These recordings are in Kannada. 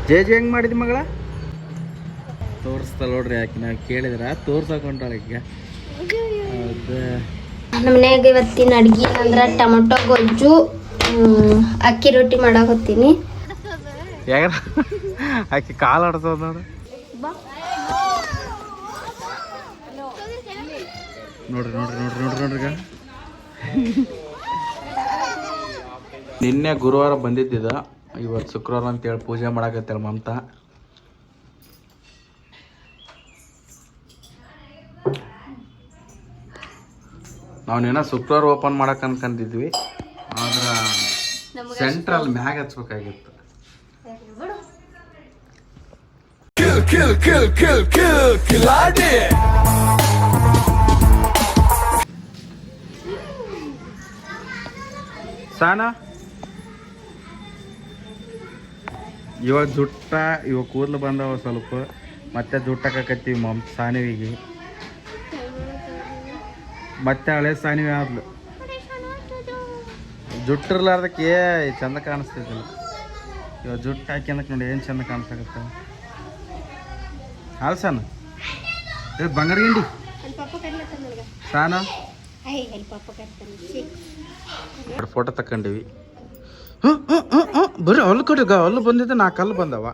ಜೆ ಹೆಂಗೆ ಮಾಡಿದಿ ಮಗಳ ತೋರಿಸ್ತಾ ನೋಡ್ರಿ ಯಾಕೆ ನಾವು ಕೇಳಿದ್ರ ತೋರ್ಸಕೊಂಟಾಳ ಈಗ ಹೌದಾ. ನಮ್ಮ ಮನ್ಯಾಗ ಇವತ್ತಿನ ಅಡ್ಗೆ ಅಂದ್ರೆ ಟೊಮೊಟೊ ಗೊಜ್ಜು ಅಕ್ಕಿ ರೊಟ್ಟಿ ಮಾಡಾಕತ್ತೀನಿ. ಯಾಕ ಆಕಿ ಕಾಲು ಆಡ್ಸೋದು ನೋಡು ನೋಡ್ರಿ ನೋಡ್ರಿ ನೋಡ್ರಿ ನೋಡ್ರಿ ನೋಡ್ರಿ ಈಗ ನಿನ್ನೆ ಗುರುವಾರ ಬಂದಿದ್ದಿದ, ಇವತ್ತು ಶುಕ್ರವಾರ ಅಂತೇಳಿ ಪೂಜೆ ಮಾಡಾಕತ್ತೇಳಿ ಮಮತಾ. ನಾವೇನೋ ಶುಕ್ರವಾರ ಓಪನ್ ಮಾಡಕ್ ಅನ್ಕೊಂಡಿದ್ವಿ, ಆದ್ರೆ ಸೆಂಟ್ರಲ್ ಮ್ಯಾಗ ಹಚ್ಬೇಕಾಗಿತ್ತು. ಸಾನ ಇವಾಗ ಜುಟ್ಟ ಇವಾಗ ಕೂದಲು ಬಂದವ ಸ್ವಲ್ಪ, ಮತ್ತೆ ಜುಟ್ಟಕತ್ತೀವಿ ಸಾನಿವಿಗೆ, ಮತ್ತೆ ಹಳೆ ಸಾನಿವಿ ಆದ್ಲು. ಜುಟ್ಟಿರ್ಲಾರ್ದಕ್ಕೆ ಚಂದ ಕಾಣಿಸ್ತೈತಿಲ್ಲ, ಇವಾಗ ಜುಟ್ಟು ಹಾಕ್ಯಂದಕ್ಕೆ ನೋಡಿ ಏನು ಚಂದ ಕಾಣಿಸ್ತಾಗತ್ತ. ಹಾಲು ಸಾನ ಇದು ಬಂಗಾರ ಗಿಂಡಿ ಸಾನ ಫೋಟೋ ತಕೊಂಡಿವಿ. ಬರ್ರಿ ಅಲ್ಲಿ ಕಡೆಗ ಅಲ್ಲು ಬಂದಿದ್ದೆ, 4 ಕಲ್ಲು ಬಂದವ.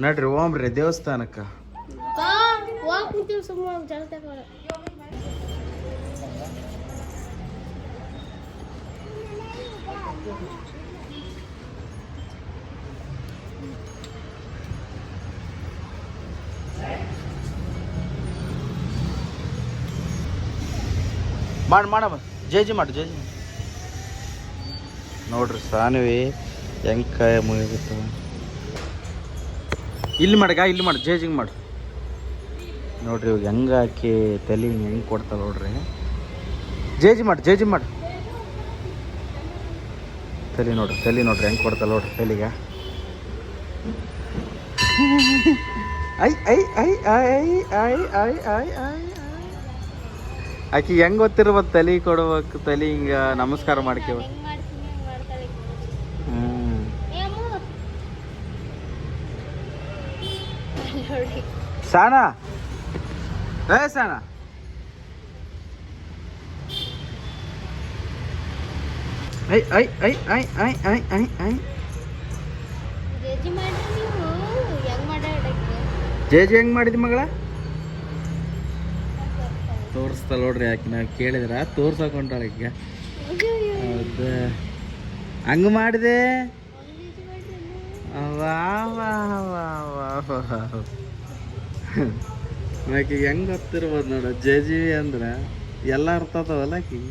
ನಡ್ರಿ ಓಮ್ರಿ ದೇವಸ್ಥಾನಕ್ಕ. ಮಾಡವ ಜೇಜಿ ಮಾಡು ಜೇಜಿ ನೋಡ್ರಿ ಸಾನ್ವಿ ಹೆಂಗೆ ಕಾಯ ಮುಗಿತ. ಇಲ್ಲಿ ಮಾಡಗ ಇಲ್ಲಿ ಮಾಡು ಜೇಜಿಂಗ್ ಮಾಡು ನೋಡ್ರಿ, ಇವಾಗ ಹೆಂಗೆ ಹಾಕಿ ತಲೆ ಹೆಂಗೆ ಕೊಡ್ತಾಳೆ ನೋಡ್ರಿ. ಜೇಜಿ ಮಾಡು ತಲೆ ನೋಡ್ರಿ ಹೆಂಗೆ ಕೊಡ್ತಾಳೆ ನೋಡ್ರಿ ತಲೆಗೆ. ಐ ಐ ಐ ಐ ಐ ಐ ಐ ಐ ಆಕಿ ಹೆಂಗೆ ಗೊತ್ತಿರ್ಬೋದು ತಲೆ ಕೊಡ್ಬೇಕು, ತಲೆ ಹಿಂಗೆ ನಮಸ್ಕಾರ ಮಾಡ್ಕೇಬೇಕು. ಸಾನಾ ಸಾನಾ ಐ ಐ ಐ ಐ ಐ ಐ ಐ ಐ ಜೇಜಿ ಹೆಂಗೆ ಮಾಡಿದಿ ಮಗಳ ತೋರಿಸ್ತಾ ನೋಡ್ರಿ ಯಾಕೆ ನಾವು ಕೇಳಿದ್ರ ತೋರ್ಸಕೊಂಟಾಳ ಈಗ. ಹೌದಾ ಹಂಗೆ ಮಾಡಿದೆ. ಆಕಿಗೆ ಹೆಂಗೆ ಗೊತ್ತಿರ್ಬೋದು ನೋಡು, ಜೇಜಿ ಅಂದ್ರೆ ಎಲ್ಲ ಅರ್ಥ ಅದಾವಲ್ಲ ಆಕಿಗೆ.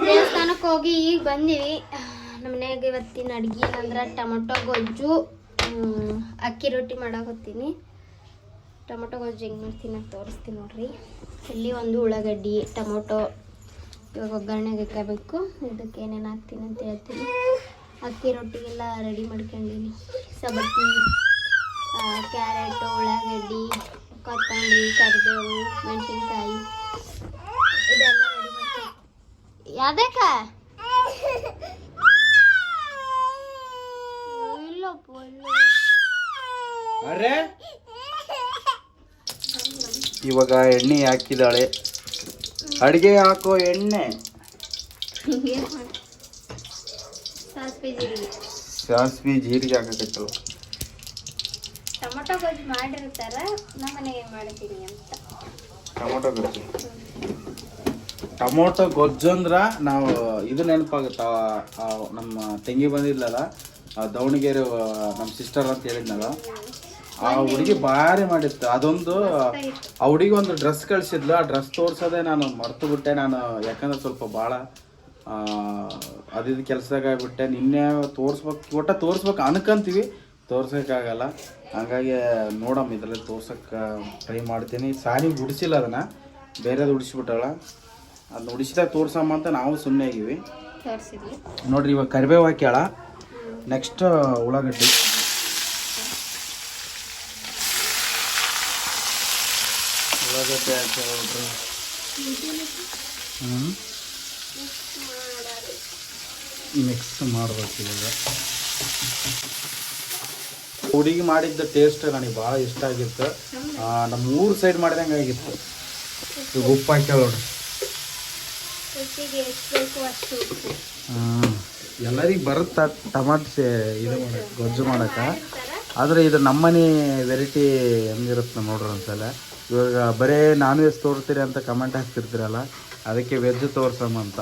ದೇವಸ್ಥಾನಕ್ಕೆ ಹೋಗಿ ಈಗ ಬಂದೀವಿ. ನಮ್ಮ ಮನ್ಯಾಗ ಇವತ್ತಿನ ಅಡ್ಗೆ ಅಂದ್ರೆ ಟೊಮೊಟೊ ಗೊಜ್ಜು ಅಕ್ಕಿ ರೊಟ್ಟಿ ಮಾಡಾಕತ್ತೀನಿ. ಟೊಮೊಟೊ ಗೊಜ್ಜು ಹೆಂಗೆ ಮಾಡ್ತೀನಿ ಅಂತ ತೋರಿಸ್ತೀನಿ ನೋಡ್ರಿ. ಇಲ್ಲಿ ಒಂದು ಉಳ್ಳಾಗಡ್ಡಿ ಟೊಮೊಟೊ ಇವಾಗ ಒಗ್ಗರಣೆಗೆ ಇಕ್ಕಬೇಕು. ಇದಕ್ಕೆ ಏನೇನು ಹಾಕ್ತೀನಿ ಅಂತ ಹೇಳ್ತೀನಿ. ಅಕ್ಕಿ ರೊಟ್ಟಿಗೆಲ್ಲ ರೆಡಿ ಮಾಡ್ಕೊಂಡಿನಿ. ಸಬತ್ತಿ, ಕ್ಯಾರೆಟು, ಉಳ್ಳಾಗಡ್ಡಿ, ಕೊತ್ತಂಬರಿ, ಕರಿಬೇವು, ಮೆಣಸಿನ್ಕಾಯಿ ಇದೆಲ್ಲ ರೆಡಿ ಮಾಡ್ತೀನಿ. ಯಾವ್ದಕ್ಕ ಇವಾಗ ಎಣ್ಣೆ ಹಾಕಿದಾಳೆ, ಅಡಿಗೆ ಹಾಕೋ ಎಣ್ಣೆ, ಸಾಸಿವೆ ಜೀರಿಗೆ ಹಾಕಕತ್ತಲ್ಲ. ಟೊಮೊಟೊ ಗೊಜ್ಜು ಮಾಡಿರ್ತಾರ, ನಮ್ಮ ಮನೆಗೆ ಮಾಡ್ತೀನಿ ಅಂತ. ಟೊಮೊಟೊ ಗೊಜ್ಜು ಅಂದ್ರೆ ನಾವು ಇದು ನೆನಪಾಗುತ್ತ, ನಮ್ಮ ತಂಗಿ ಬಂದಿದ್ಲಲ್ಲ ದಾವಣಗೆರೆ, ನಮ್ಮ ಸಿಸ್ಟರ್ ಅಂತ ಹೇಳಿದ್ನಲ್ಲ, ಆ ಹುಡುಗಿ ಭಾರಿ ಮಾಡಿತ್ತು. ಅದೊಂದು ಆ ಹುಡುಗಿ ಒಂದು ಡ್ರೆಸ್ ಕಳಿಸಿದ್ಲು, ಆ ಡ್ರೆಸ್ ತೋರ್ಸೋದೇ ನಾನು ಮರ್ತು ಬಿಟ್ಟೆ. ನಾನು ಯಾಕಂದ್ರೆ ಸ್ವಲ್ಪ ಭಾಳ ಅದಿದ್ದು ಕೆಲಸದಾಗ ಆಗ್ಬಿಟ್ಟೆ. ನಿನ್ನೆ ತೋರಿಸ್ಬೇಕು ಅನ್ಕಂತೀವಿ, ತೋರ್ಸೋಕ್ಕಾಗಲ್ಲ. ಹಂಗಾಗಿ ನೋಡಮ್ಮ ಇದರಲ್ಲಿ ತೋರ್ಸೋಕ್ಕೆ ಟ್ರೈ ಮಾಡ್ತೀನಿ. ಸಾರಿ ಉಡಿಸಿಲ್ಲ, ಅದನ್ನು ಬೇರೆದು ಉಡಿಸ್ಬಿಟ್ಟಾಳ. ಅದನ್ನ ಉಡಿಸಿದಾಗ ತೋರ್ಸಮ್ಮ ಅಂತ ನಾವು ಸುಮ್ಮನೆ ಆಗಿವಿ ನೋಡ್ರಿ. ಇವಾಗ ಕರಿಬೇವು ಹಾಕ್ಯಾಳ, ನೆಕ್ಸ್ಟ್ ಉಳ್ಳಾಗಡ್ಡಿ, ಹಾಕ್ಯಾಳ ನೋಡ್ರಿ. ಮಿಕ್ಸ್ ಮಾಡ್ಬೇಕು ಇವಾಗ. ಹುಡುಗಿ ಮಾಡಿದ್ದ ಟೇಸ್ಟ್ ನನಗೆ ಭಾಳ ಇಷ್ಟ ಆಗಿತ್ತು. ನಮ್ಮ ಊರು ಸೈಡ್ ಮಾಡಿದಂಗೆ ಆಗಿತ್ತು. ಈಗ ಉಪ್ಪು ಹಾಕ್ಯಾವ ನೋಡ್ರಿ. ಎಲ್ಲರಿಗೆ ಬರುತ್ತೆ ಟಮಾಟೆ ಇದು ಮಾಡಕ್ಕೆ, ಗೊಜ್ಜು ಮಾಡಕ್ಕೆ. ಆದರೆ ಇದು ನಮ್ಮನೆ ವೆರೈಟಿ ಹೆಂಗಿರುತ್ತೆ ನೋಡ್ರಿ ಒಂದ್ಸಲ. ಇವಾಗ ಬರೀ ನಾನ್ ವೆಜ್ ತೋರಿಸ್ತೀರಿ ಅಂತ ಕಮೆಂಟ್ ಹಾಕ್ತಿರ್ತೀರಲ್ಲ, ಅದಕ್ಕೆ ವೆಜ್ ತೋರ್ಸಮ್ಮಂತ.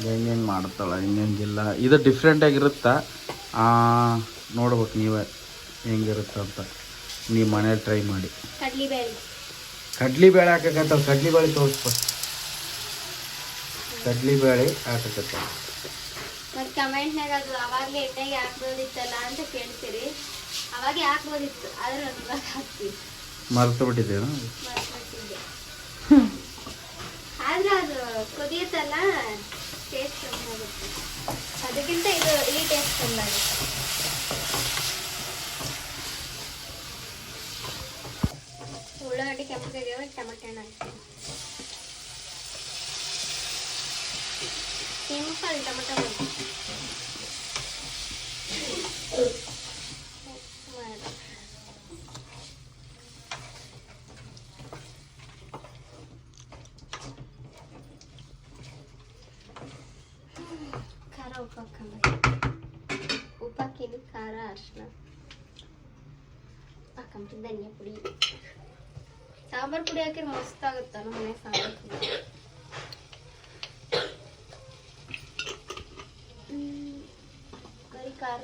ಹೆಂಗೆ ಮಾಡ್ತಾಳೆ ಹಿಂಗಿಲ್ಲ, ಇದು ಡಿಫ್ರೆಂಟಾಗಿರುತ್ತಾ ನೋಡ್ಬೇಕು ನೀವೇ ಹೆಂಗಿರುತ್ತೆ ಅಂತ. ನೀವು ಮನೇಲಿ ಟ್ರೈ ಮಾಡಿ. ಕಡ್ಲಿಬೇಳೆ ಹಾಕಕತ್ತವ, ಕಡ್ಲಿಬೇಳೆ ತೋರಿಸ್ಪ. ಕಡ್ಲಿಬೇಳೆ ಹಾಕಕತ್ತ. ಮತ್ತು ಕಮೆಂಟ್ನಾಗ ಅದು ಅವಾಗಲೇ ಎಣ್ಣೆಗೆ ಹಾಕ್ಬೋದಿತ್ತಲ್ಲ ಅಂತ ಕೇಳ್ತೀರಿ. ಅವಾಗೆ ಹಾಕ್ಬೋದಿತ್ತು, ಆದರೆ ನಾನು ಇವಾಗ ಹಾಕ್ತೀವಿ. ಮರೆತು ಬಿಟ್ಟಿದ್ದೇನು? ಮರ್ತ್ಬಿಟ್ಟಿದ್ದೆ. ಆದ್ರೆ ಅದು ಕುದಿಯುತ್ತಲ್ಲ, ಟೇಸ್ಟ್ ಚೆನ್ನಾಗುತ್ತೆ. ಅದಕ್ಕಿಂತ ಇದು ಈ ಟೇಸ್ಟ್ ಚೆನ್ನಾಗುತ್ತೆ. ಉಳ್ಳಾಗಡ್ಡಿ ಕೆಂಪಗಾಗ್ಯಾವ, ಟೊಮೆಟೊ ಹಣ್ಣು ಹಾಕ್ತೀನಿ. ಸಿಂಪಲ್ ಟೊಮೆಟೊ ಮಾಡಿ ಖಾರ ಉಪ್ಪು ಹಾಕೀನಿ. ಖಾರ ಅರಿಶಿನ ಹಾಕೊಂತೀನಿ. ಧನಿಯಾ ಪುಡಿ, ಸಾಂಬಾರು ಪುಡಿ ಹಾಕಿದ್ರೆ ಮಸ್ತ್ ಆಗುತ್ತೆ ನಮ್ಮ ಮನೆ ಸಾಂಬಾರು ಪುಡಿ. ಬರೀ ಖಾರ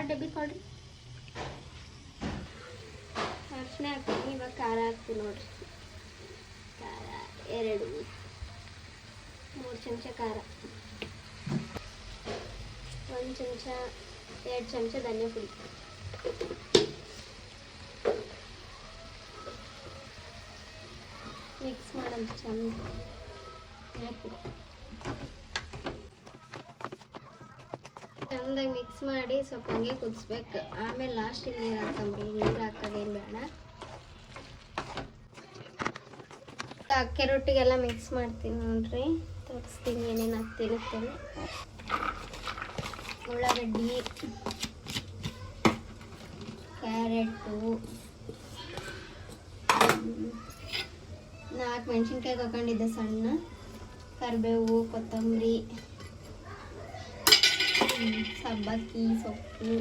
ಡಬ್ಬಿ ಕೊಡ್ರಿ. ಅರಿಶಿನ ಹಾಕ್ತೀನಿ. ಇವಾಗ ಖಾರ ಹಾಕ್ತೀನಿ ನೋಡ್ರಿ. ಖಾರ 2-3 ಚಮಚ ಖಾರ, 1 ಚಮಚ 2 ಚಮಚ ಧನಿಯಾ ಪುಡಿ, ಮಿಕ್ಸ್ ಮಾಡೋದು ಚಂದ ಹಾಕಿ. ಚಂದಾಗಿ ಮಿಕ್ಸ್ ಮಾಡಿ ಸ್ವಲ್ಪ ಹಂಗೆ ಕುದಿಸ್ಬೇಕು. ಆಮೇಲೆ ಲಾಸ್ಟಿಗೆ ನೀರು ಹಾಕೊಂಬಿಡಿ. ನೀರು ಹಾಕೋದೇನು ಬೇಡ. ಅಕ್ಕಿ ರೊಟ್ಟಿಗೆಲ್ಲ ಮಿಕ್ಸ್ ಮಾಡ್ತೀನಿ ನೋಡ್ರಿ, ತೋರಿಸ್ತೀನಿ ಏನೇನು ಹಾಕ್ತೀನಿ ಅಂತೇಳಿ. ಉಳ್ಳಾಗಡ್ಡಿ, ಕ್ಯಾರೆಟು, 4 ಮೆಣಸಿನ್ಕಾಯಿ ತಗೊಂಡಿದ್ದೆ ಸಣ್ಣ, ಕರಿಬೇವು, ಕೊತ್ತಂಬರಿ, ಸಬ್ಬಕ್ಕಿ ಸೊಪ್ಪು,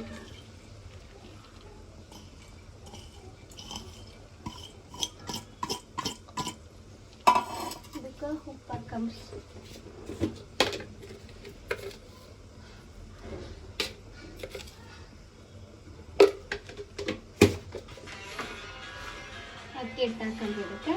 ಇದಕ್ಕೆ ಉಪ್ಪು ಹಾಕೊಂಬ್ರಿ. ಅಕ್ಕಿ ಹಿಟ್ಟು ಹಾಕೊಂಬಿಡಕ್ಕೆ.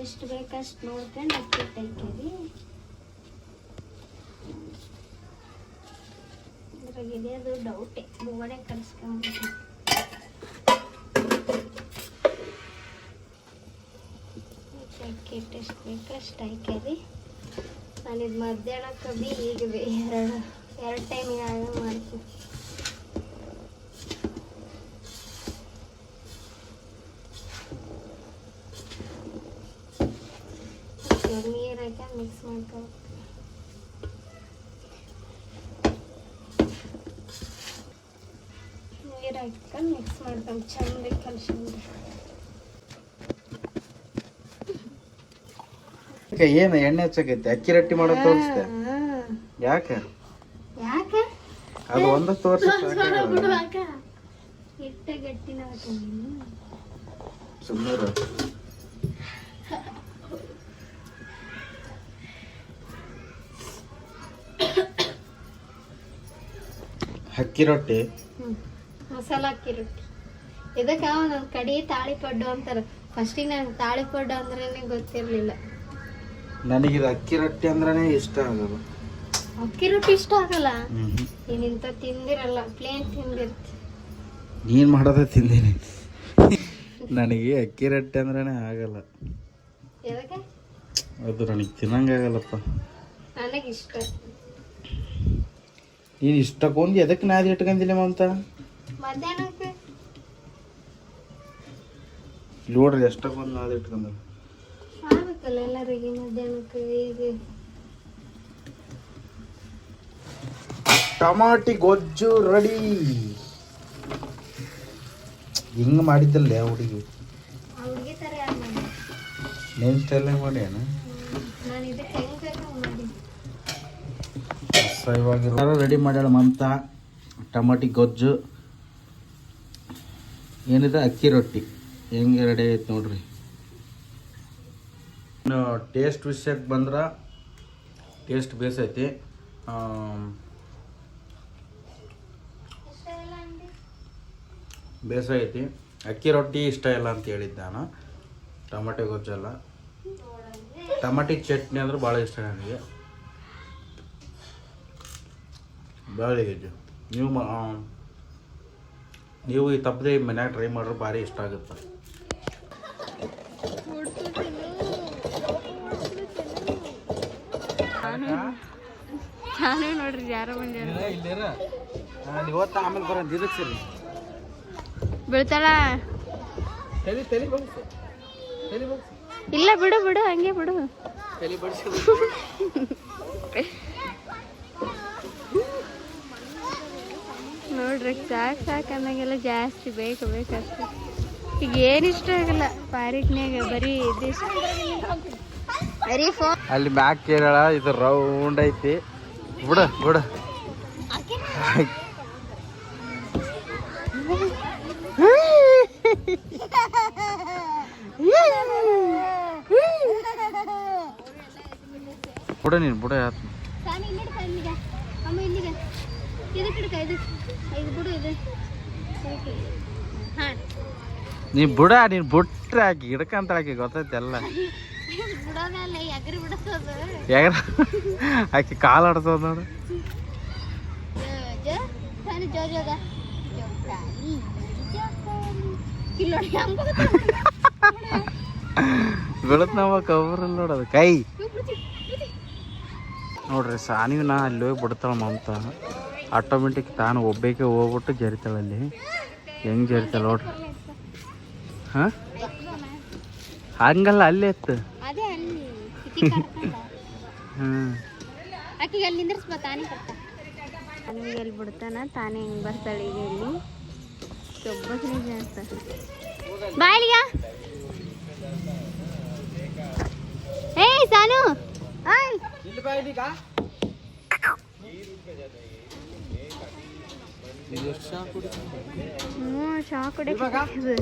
ಎಷ್ಟು ಬೇಕಷ್ಟು ನೋಡ್ಕೊಂಡು ಅಕ್ಕಿ ಹಿಟ್ಟು ಹಾಕೀವಿ. ಇದ್ರಾಗಿದೆ ಅದು ಡೌಟೆ, ಬೋಗಡೆ ಕಲಿಸ್ಕೊಂಡ್ಬಿಟ್ಟು ಅಕ್ಕಿ ಹಿಟ್ಟು ಎಷ್ಟು ಬೇಕಷ್ಟು ಹಾಕ್ಯಾರಿ. ನಾನಿದು ಮಧ್ಯಾಹ್ನಕ್ಕೆ ಬಿ ಈಗ ಎರಡು ಟೈಮ್ ಮಾಡ್ತೀನಿ. ನೀರು ಹಾಕಿ ಮಿಕ್ಸ್ ಮಾಡ್ಕೋಬೇಕು. ನೀರು ಹಾಕ್ಕೊಂಡು ಮಿಕ್ಸ್ ಮಾಡ್ಕೊಂಡು ಚಂದ ಕಲಿಸ್ಕೊಂಡು. ಏನು ಎಣ್ಣೆ ಹಚ್ಚಕೈತಿ? ಅಕ್ಕಿ ರೊಟ್ಟಿ ಮಾಡೋದು ತೋರಿಸ್ತೆ. ಯಾಕೆ ಯಾಕೆ ಅದು ಒಂದ ತೋರಿಸಿ ಹಿಟ್ಟ ಗಟ್ಟಿನ ಸುಮ್ಮನೆ. ಅಕ್ಕಿ ರೊಟ್ಟಿ, ಮಸಾಲ ಅಕ್ಕಿ ರೊಟ್ಟಿ. ಇದಕ್ಕೆ ನನ್ನ ಕಡೆ ತಾಳಿಪಡ್ಡು ಅಂತಾರೆ. ಫಸ್ಟಿಗೆ ನಂಗೆ ತಾಳಿಪಡ್ಡು ಅಂದ್ರೆ ಗೊತ್ತಿರಲಿಲ್ಲ. ನನಗಿದು ಅಕ್ಕಿ ರೊಟ್ಟಿ ಅಂದ್ರೆ ಇಷ್ಟ ಆಗಲ್ಲ. ಅಕ್ಕಿ ರೊಟ್ಟಿ ಇಷ್ಟ ಆಗಲ್ಲ? ನೀನಿಂತ ತಿಂದಿರಲ್ಲ, ಪ್ಲೇನ್ ತಿಂದಿರ್ತಿ. ನೀನು ಮಾಡೋದೇ ತಿಂದೀನಿ. ನನಗೆ ಅಕ್ಕಿ ರೊಟ್ಟಿ ಅಂದ್ರೆ ಆಗಲ್ಲ. ಯಾಕೆ? ಅದು ನನಗೆ ತಿನ್ನಂಗಾಗಲ್ಲಪ್ಪ. ನನಗಿಷ್ಟ. ನೀನು ಇಷ್ಟಕ್ಕೊಂದು ಎದಕ್ಕೆ ನಾದಿ ಇಟ್ಕೊಂಡಿಲ್ಲ ಮಮತ ಮಧ್ಯಾಹ್ನಕ್ಕೆ ನೋಡ್ರಿ ಎಷ್ಟಕ್ಕೊಂದು ನಾದಿ ಇಟ್ಕೊಂಡ ಆಗ್ಬೇಕಲ್ಲ ಎಲ್ಲರಿಗೆ ಮಧ್ಯಾಹ್ನಕ್ಕೆ ಈಗ ಟಮಾಟಿ ಗೊಜ್ಜು ರೆಡಿ. ಹಿಂಗೆ ಮಾಡಿದ್ದಲ್ಲ ಹುಡುಗಿ ಆ ಹುಡುಗಿ ಥರ ಯಾರು ಮಾಡಿ ನೇಮ್ ಸ್ಟೈಲ್ ಮಾಡಿ ಅಣ್ಣ ನಾನು ಇದಕ್ಕೆ ಹೆಂಗೆ ಬೇಕು ಮಾಡಿ ಇವಾಗ ರೆಡಿ ಮಾಡ್ಯಾಳ ಮಮತ. ಟಮಾಟಿ ಗೊಜ್ಜು ಏನಿದೆ ಅಕ್ಕಿ ರೊಟ್ಟಿ ಹೆಂಗೆ ರೆಡಿ ಐತೆ ನೋಡ್ರಿ. ಇನ್ನು ಟೇಸ್ಟ್ ವಿಷಯಕ್ಕೆ ಬಂದ್ರೆ ಟೇಸ್ಟ್ ಬೇಸೈತಿ. ಬೇಸಾಗೈತಿ. ಅಕ್ಕಿ ರೊಟ್ಟಿ ಇಷ್ಟ ಇಲ್ಲ ಅಂತ ಹೇಳಿದ್ದೆ ನಾನು. ಟಮಾಟೆ ಗೊಜ್ಜಲ್ಲ, ಟಮಾಟಿ ಚಟ್ನಿ ಅಂದ್ರೆ ಭಾಳ ಇಷ್ಟ ನನಗೆ. ಬಾಳೆ ಗೊಜ್ಜು ನೀವು ಈ ತಪ್ಪದೆ ಮನ್ಯಾಗ ಟ್ರೈ ಮಾಡ್ರೆ ಭಾರಿ ಇಷ್ಟ ಆಗುತ್ತೆ. ನಾನು ನೋಡ್ರಿ ಯಾರೋ ಮಂದಿ ಇವತ್ತು ಆಮೇಲೆ ಬರೋದು ಇದಕ್ಕೆ ಸರಿ ಬೀಳ್ತಾಳ. ತಲೆ ತಲೆ ಬಗ್ಸು, ತಲೆ ಬಗ್ಸು. ಇಲ್ಲ ಬಿಡು ಬಿಡು ಹಂಗೆ ಬಿಡು. ತಲೆ ಬಡಿಸಿ ನೋಡ್ರಿ ಸಾಕು ಸಾಕು ಅನ್ನಂಗೆಲ್ಲ ಜಾಸ್ತಿ ಬೇಕು ಬೇಕಷ್ಟೆ. ಈಗ ಏನು ಇಷ್ಟ ಆಗಲ್ಲ ಪಾರಿಕ್ನ್ಯಾಗ ಬರೀ ಇದಿಷ್ಟ ಬರೀ ಫೋನ್. ಅಲ್ಲಿ ಮ್ಯಾಕ್ ಕೇರಳ ಇದು ರೌಂಡ್ ಐತಿ. ಬಿಡ ಬಿಡ ಬಿಡ ನೀನು ಬಿಡ ಯಾತ್ ಅಮ್ಮ ಇಲ್ಲಿಗೆ ಇದು ಕಿಡಕ ಇದು ಇದು ಬಿಡು ಇದು ಹಾಂ ನೀ ಬಿಡ ನೀನು ಬಿಟ್ರೆ ಆಕಿ ಹಿಡ್ಕಂತ ಆಕಿ ಗೊತ್ತೈತಿ ಎಲ್ಲ. ಬಿಡೋದಲ್ಲ ಎಗ್ರಿ ಬಿಡಿಸೋದು ಯಾರ ಆಕಿ ಕಾಲು ಆಡ್ಸೋದು ನೋಡು. ಜೋಜೋಗ ಬೆಳತ್ ನಾವ ಕವರಲ್ಲಿ ನೋಡೋದು ಕೈ ನೋಡ್ರಿ. ಸಾನಿನ ಅಲ್ಲಿ ಹೋಗಿ ಬಿಡ್ತಾಳ ಮಮತ. ಆಟೋಮೆಟಿಕ್ ತಾನು ಒಬ್ಬಕ್ಕೆ ಹೋಗ್ಬಿಟ್ಟು ಜರಿತಾಳಲ್ಲಿ. ಹೆಂಗೆ ಜರಿತಾಳ ನೋಡ್ರಿ. ಹಾಂ ಹಂಗಲ್ಲ ಅಲ್ಲೇ ಇತ್ತು. ಅದೇ ಅಲ್ಲಿ ಹ್ಞೂ ಆಕಿಗೆ ಅಲ್ಲಿ ನಿಂದ್ರಿಸ್ಬಾ ತಾನೇ ಬರ್ತಾ ನನಗೆ ಎಲ್ಲಿ ಬಿಡ್ತಾನ ತಾನೇ ಹೆಂಗೆ ಬರ್ತಾಳೆ ಈಗ ಇಲ್ಲಿ ಒಬ್ಬನೇ ಜಾಸ್ತಿ ಬಾಯ್ಲಿಗ. ಏಯ್ ಸಾನು ಹ್ಞೂ ಚಾ ಕುಡಿಯೋದು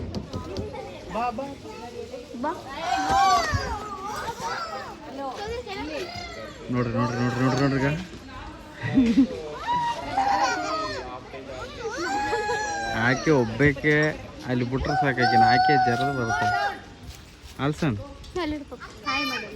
ಬಾ ನೋಡ್ರಿ ನೋಡ್ರಿ ನೋಡ್ರಿ ನೋಡ್ರಿ ನೋಡ್ರಿ ಈಗ ಆಕೆ ಒಬ್ಬಕ್ಕೆ ಅಲ್ಲಿ ಬಿಟ್ರೆ ಸಾಕಾಕಿನ ಆಕೆ ಜರದ ಬರ್ತಾಳೆ ಅಲ್ಸನ್. ಹಾಯ್ ಮಾಡಿ